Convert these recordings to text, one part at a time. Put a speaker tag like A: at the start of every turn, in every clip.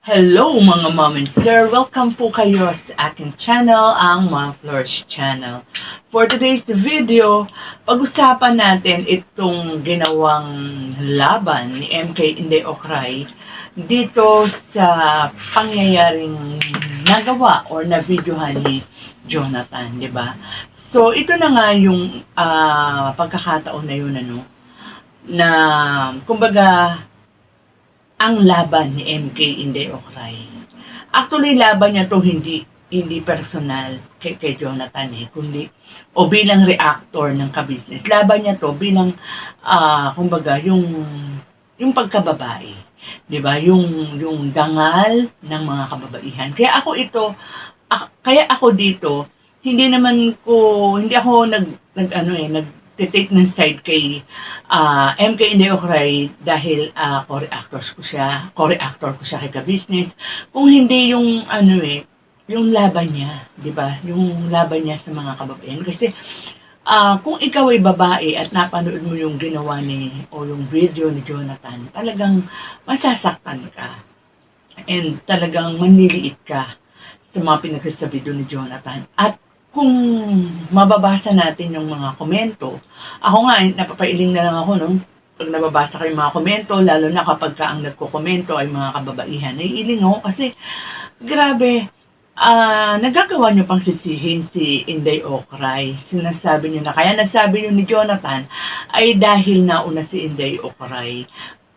A: Hello mga mom and sir! Welcome po kayo sa aking channel, ang Mom Flourish Channel. For today's video, pag-usapan natin itong ginawang laban ni MK Inday Okray dito sa pangyayaring nagawa or na-videohan ni Jonathan, di ba? So, ito na nga yung pagkakataon na yun, na kumbaga ang laban ni MK Inday Okray. Actually, laban niya to hindi personal kay Jonathan kundi o bilang reactor ng ka-business. Laban niya to bilang kumbaga yung pagkababae, 'di ba? Yung dangal ng mga kababaihan. Kaya ako dito, hindi ako nag-take ng side kay MK Inday Okray dahil co-reactor ko siya kay ka-business. Kung hindi yung laban niya, 'di ba? Yung laban niya sa mga kababaihan kasi kung ikaw ay babae at napanood mo yung ginawa o yung video ni Jonathan, talagang masasaktan ka and talagang manliliit ka sa mga pinagsasabi doon ni Jonathan. At kung mababasa natin yung mga komento, ako nga, napapailing na lang ako, pag nababasa ko yung mga komento, lalo na kapag ang nagko-komento ay mga kababaihan, naiiling ako kasi, grabe, nagagawa niyo pang sisihin si Inday Okray. Sinasabi niyo na, kaya nasabi niyo ni Jonathan, ay dahil nauna si Inday Okray.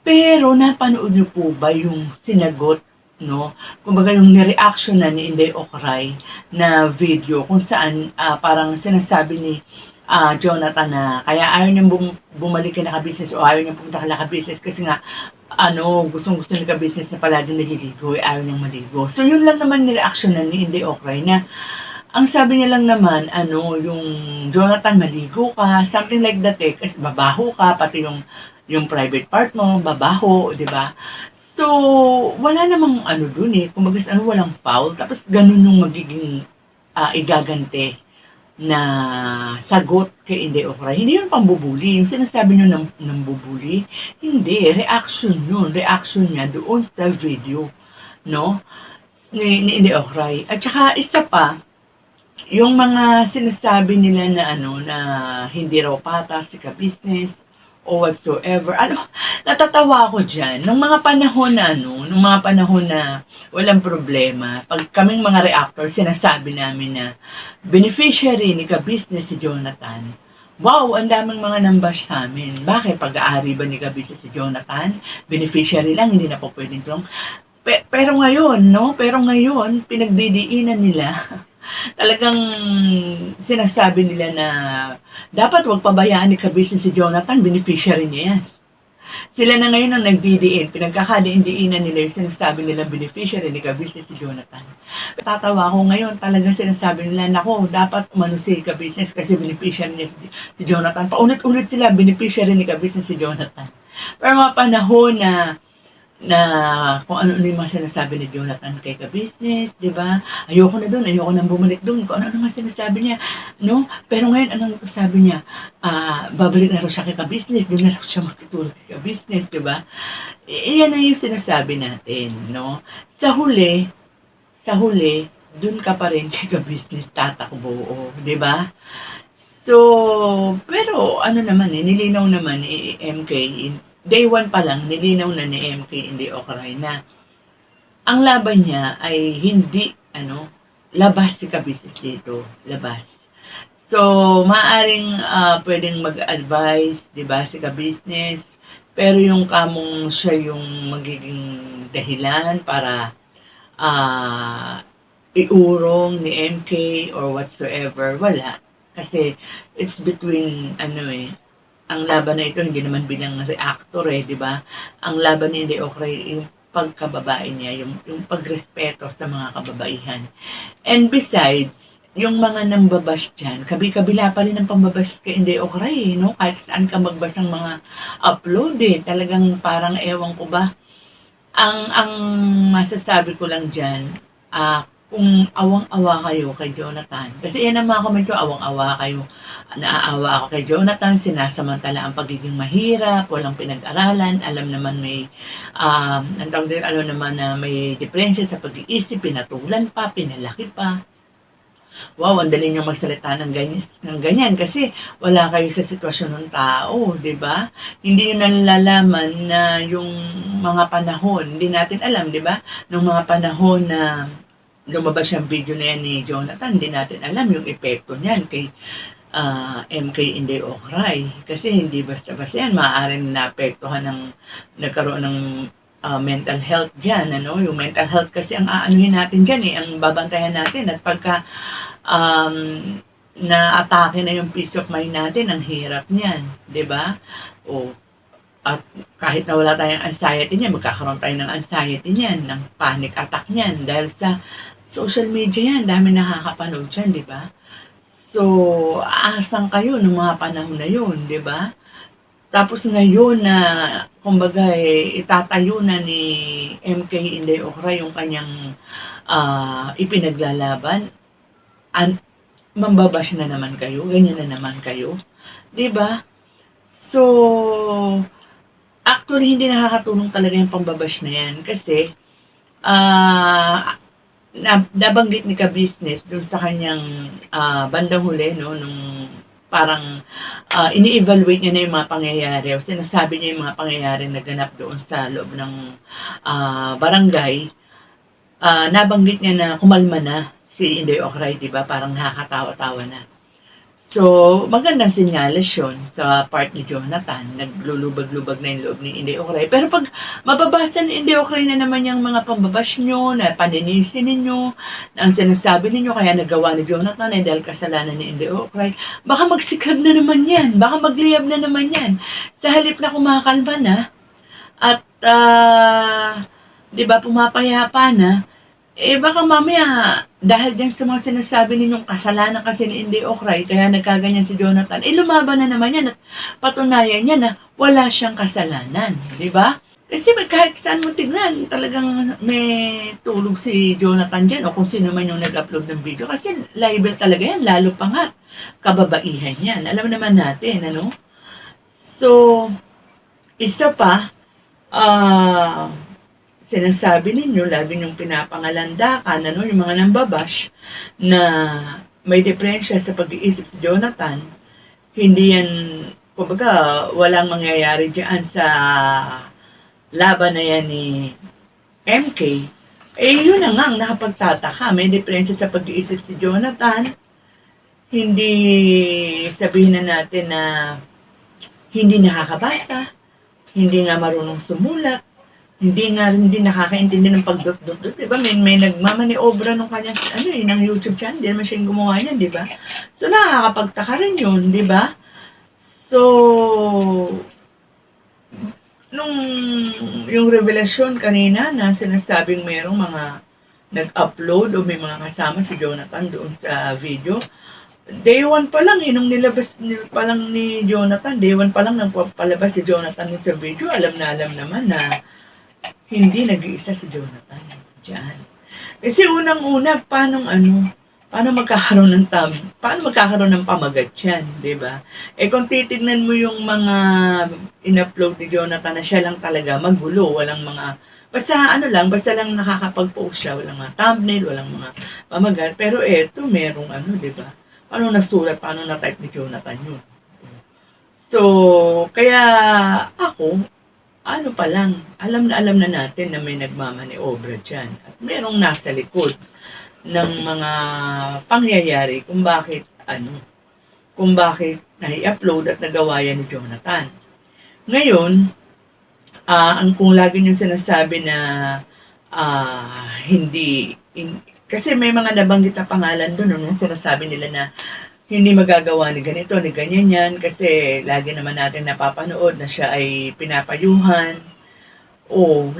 A: Pero napanood niyo po ba yung sinagot, kumbaga yung ni-reaction na ni Inday Okray na video kung saan parang sinasabi ni Jonathan na kaya ayaw niyang bumalik na ka-business o ayaw niyang pumunta ka ka-business kasi nga gustong-gusto ni ka-business na palaging naliligo, ayaw niyang maligo. So yun lang naman ni-reaction na ni Inday Okray na ang sabi niya lang naman, yung Jonathan, maligo ka, something like that kasi babaho ka, pati yung private part mo, babaho, di ba? So, wala namang dun kumbaga walang foul, tapos ganun yung magiging igagante na sagot kay Inday Okray. Hindi yun pambubuli, yung sinasabi nyo ng bubuli, hindi, reaction niya doon sa video, ni Inday Okray. At saka isa pa, yung mga sinasabi nila na hindi raw patas si ka-business o whatsoever. Natatawa ako dyan. Nung mga panahon na walang problema, pag kaming mga reactor, sinasabi namin na beneficiary ni ka-business si Jonathan. Wow, ang daming mga numbers sa amin. Bakit? Pag-aari ba ni ka-business si Jonathan? Beneficiary lang, hindi na po pwedeng tulong. Pero ngayon, pinagdidiinan nila talagang sinasabi nila na dapat wag pabayaan ni ka-business si Jonathan, beneficiary niya yan. Sila na ngayon ang nagdidiin, pinagkakadiin-diinan nila yung sinasabi nila beneficiary ni ka-business si Jonathan. Tatawa ko ngayon, talagang sinasabi nila, nako, dapat umano si ka-business kasi beneficiary niya si Jonathan. Paulit-ulit sila, beneficiary ni ka-business si Jonathan. Pero mga panahon na kung ano yung mga sinasabi ni Jonathan kay ka-business, di ba? Ayoko na doon, ayoko nang bumalik doon, kung ano mga sinasabi niya, Pero ngayon, anong sabi niya? Babalik na raw siya kay ka-business, doon na raw siya matutulog kay ka-business, di ba? Iyan na yung sinasabi natin, Sa huli, doon ka pa rin kay ka-business tatakbo, di ba? So, pero nilinaw naman ni MK, day 1 pa lang, nilinaw na ni MK Inday Okray na ang laban niya ay hindi, labas si ka-business dito, labas. So, maaring pwedeng mag-advise, di ba, si ka-business, pero yung kamong siya yung magiging dahilan para iurong ni MK or whatsoever, wala. Kasi it's between, ang laban na ito hindi naman bilang reactor di ba? Ang laban ni Inday Okray yung pagkababae niya, yung pagrespeto sa mga kababaihan. And besides, yung mga nambabash dyan, kabi-kabila pa rin ang pambabash kay Inday Okray, Kahit saan ka magbasang mga upload talagang parang ewan ko ba. Ang masasabi ko lang dyan, kung awang-awa kayo kay Jonathan, kasi yan ang mga comment ko, awang-awa kayo, naaawa ako kay Jonathan, sinasamantala ang pagiging mahirap, walang pinag-aralan, alam naman may, ang tawag din, alam naman na may diferensya sa pag-iisip, pinatulan pa, pinalaki pa. Wow, ang dali niyang magsalita ng ganyan kasi wala kayo sa sitwasyon ng tao, 'di ba? Hindi niyo nalalaman na yung mga panahon, hindi natin alam, 'di ba? Nung mga panahon na lumabas yung video na yan ni Jonathan, hindi natin alam yung epekto niyan kay MK Inday Okray. Kasi hindi basta-basta yan, maaaring naapektuhan ng, nagkaroon ng mental health dyan, ano? Yung mental health kasi ang aanuhin natin dyan ang babantayan natin at pagka na-atake na yung peace of mind natin, ang hirap niyan, 'di ba? O at kahit na wala tayong anxiety niyan, magkakaroon tayo ng anxiety niyan, ng panic attack niyan dahil sa social media yan, dami nakakapanood diyan, 'di ba? So, aasan kayo nung mga panahon na yun, 'di ba? Tapos ngayon na kumbaga itatayo na ni MK Inday Okray yung kanyang ipinaglalaban, mambabash na naman kayo, ganyan na naman kayo, 'di ba? So, actually hindi nakakatulong talaga yung pambabash na yan kasi nabanggit ni Ka-Business dun sa kanyang bandang huli, no, nung parang ini-evaluate niya na yung mga pangyayari o sinasabi niya yung mga pangyayari na ganap doon sa loob ng barangay. Nabanggit niya na kumalma na si Inday Okray, di ba? Parang nakakatawa-tawa na. So, magandang senyales yun sa part ni Jonathan. Naglulubag-lubag na yung loob ni Inday Okray. Pero pag mababasa ni Inday Okray na naman yung mga pambabash nyo, na paninisi ninyo, na ang sinasabi ninyo, kaya nagawa ni Jonathan ay dahil kasalanan ni Inday Okray, baka magsiklab na naman yan. Baka magliyab na naman yan. Sa halip na kumakalma na, at di ba, pumapayapa na, baka mamaya, dahil dyan sa mga sinasabi ninyong kasalanan kasi ni Inday Okray, kaya nagkaganyan si Jonathan, lumaban na naman yan at patunayan niya na wala siyang kasalanan. Di ba? Kasi kahit saan mo tignan, talagang may tulog si Jonathan dyan o kung sino man yung nag-upload ng video. Kasi liable talaga yan, lalo pa nga, kababaihan yan. Alam naman natin, ano? So, isa pa, sinasabi ninyo, lagi niyong pinapangalandakan, ano, yung mga nambabash, na may diferensya sa pag-iisip si Jonathan, hindi yan, kumbaga, walang mangyayari dyan sa laban na yan ni MK, yun na nga ang nakapagtataka, may diferensya sa pag-iisip si Jonathan, hindi sabihin na natin na hindi nakakabasa, hindi nga marunong sumulat, hindi nakakaintindi ng pagdot-dot, di ba? May nagmamaniobra nung kanyang ng YouTube channel, hindi naman siya yung gumawa niyan, di ba? So nakakapagtaka rin yun, di ba? So nung yung revelasyon kanina na sinasabing mayroong mga nag-upload o may mga kasama si Jonathan doon sa video, day 1 pa lang, nung nilabas pa lang ni Jonathan, day 1 pa lang nang palabas si Jonathan sa video, alam naman na hindi nag-iisa si Jonathan dyan. Kasi unang-una, paano magkakaroon ng pamagat yan, di ba? Kung titignan mo yung mga in-upload ni Jonathan na siya lang talaga magulo, walang mga, basta lang nakakapag-post siya, walang mga thumbnail, walang mga pamagat, pero merong di ba? Paano nasulat, paano na-type ni Jonathan yun? So, kaya ako, alam na natin na may nagmamaniobra dyan. At merong nasa likod ng mga pangyayari kung bakit nai-upload at nagawa yan ni Jonathan. Ngayon, kung lagi niyong sinasabi na kasi may mga nabanggit na pangalan doon, sinasabi nila na hindi magagawa ni ganito, ni ganyan yan, kasi lagi naman natin napapanood na siya ay pinapayuhan.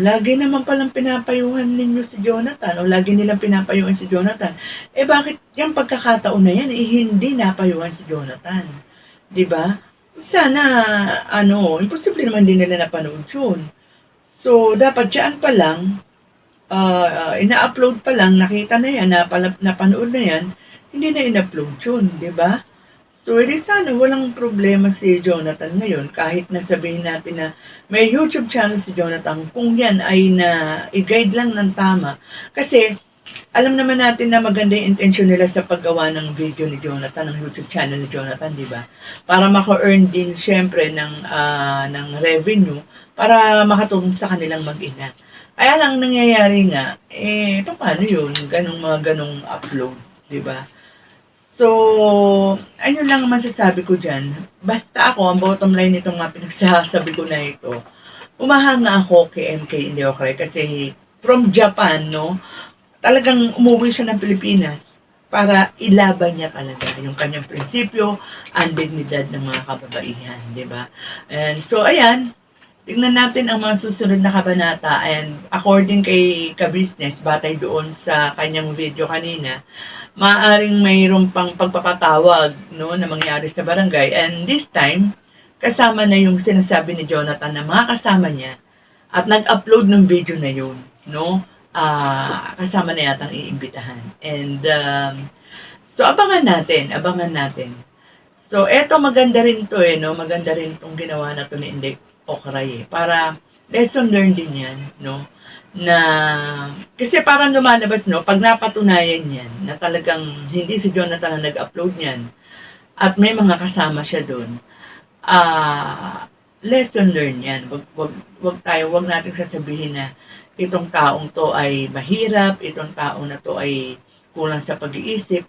A: Lagi naman palang pinapayuhan ninyo si Jonathan, o lagi nilang pinapayuhan si Jonathan. Bakit yung pagkakataon na yan, hindi napayuhan si Jonathan? Diba? Sana, imposible naman din nila napanood yun. So, dapat dyan pa lang, ina-upload pa lang, nakita na yan, napanood na yan, hindi na in-upload yun, di ba? So, edi sana walang problema si Jonathan ngayon kahit na sabihin natin na may YouTube channel si Jonathan kung yan ay i-guide lang ng tama. Kasi, alam naman natin na maganda yung intention nila sa paggawa ng video ni Jonathan, ng YouTube channel ni Jonathan, di ba? Para maka-earn din syempre ng revenue para makatulong sa kanilang mag-ina. Kaya lang nangyayari nga, paano yun? Ganong upload, di ba? So, ano lang ang masasabi ko dyan. Basta ako, ang bottom line nitong mga pinagsasabi ko na ito, umahanga ako kay MK Indeocray kasi from Japan, no, talagang umuwi siya ng Pilipinas para ilaban niya talaga yung kanyang prinsipyo, ang dignidad ng mga kababaihan, di ba? And so, ayan, tingnan natin ang mga susunod na kabanata and according kay Ka-Business, batay doon sa kanyang video kanina, maaaring mayroon pang pagpapatawag no, na mangyari sa barangay. And this time, kasama na yung sinasabi ni Jonathan na mga kasama niya at nag-upload ng video na yun. No? Kasama na yatang iimbitahan. And so, abangan natin. So, eto maganda rin to no? Maganda rin itong ginawa na to ni Inday Ocray para lesson learned din yan, no? Na kasi parang lumalabas, no, pag napatunayan yan na talagang hindi si Jonathan ang nag-upload niyan at may mga kasama siya doon, lesson learned yan. Wag natin sasabihin na itong taong to ay mahirap, itong taong na to ay kulang sa pag-iisip,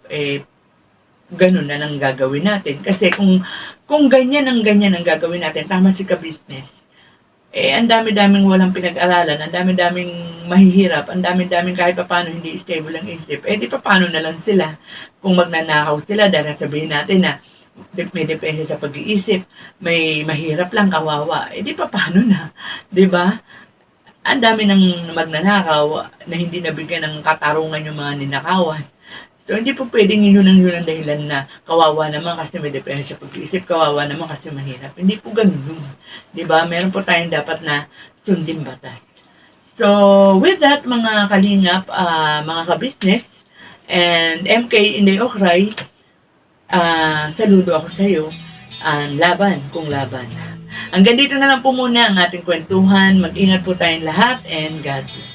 A: ganun na lang gagawin natin. Kasi kung ganyan ang gagawin natin, tama si Ka-Business, ang dami-daming walang pinag-aralan, ang dami-daming mahihirap, ang dami-daming kahit paano hindi stable ang isip, di paano na lang sila kung magnanakaw sila dahil sabihin natin na may depensa sa pag-iisip, may mahirap lang, kawawa, di paano na, di ba? Ang dami ng magnanakaw na hindi nabigyan ng katarungan yung mga ninakawan. So, hindi po pwedeng yun ang dahilan na kawawa naman kasi may depensa sa pag-iisip, kawawa naman kasi mahirap. Hindi po ganun yun. Diba? Meron po tayong dapat na sundin batas. So, with that, mga kalingap, mga ka-business, and MK Inday Ocray, saludo ako sa iyo. Laban kung laban. Hanggang dito na lang po muna ang ating kwentuhan. Mag-ingat po tayong lahat and God bless.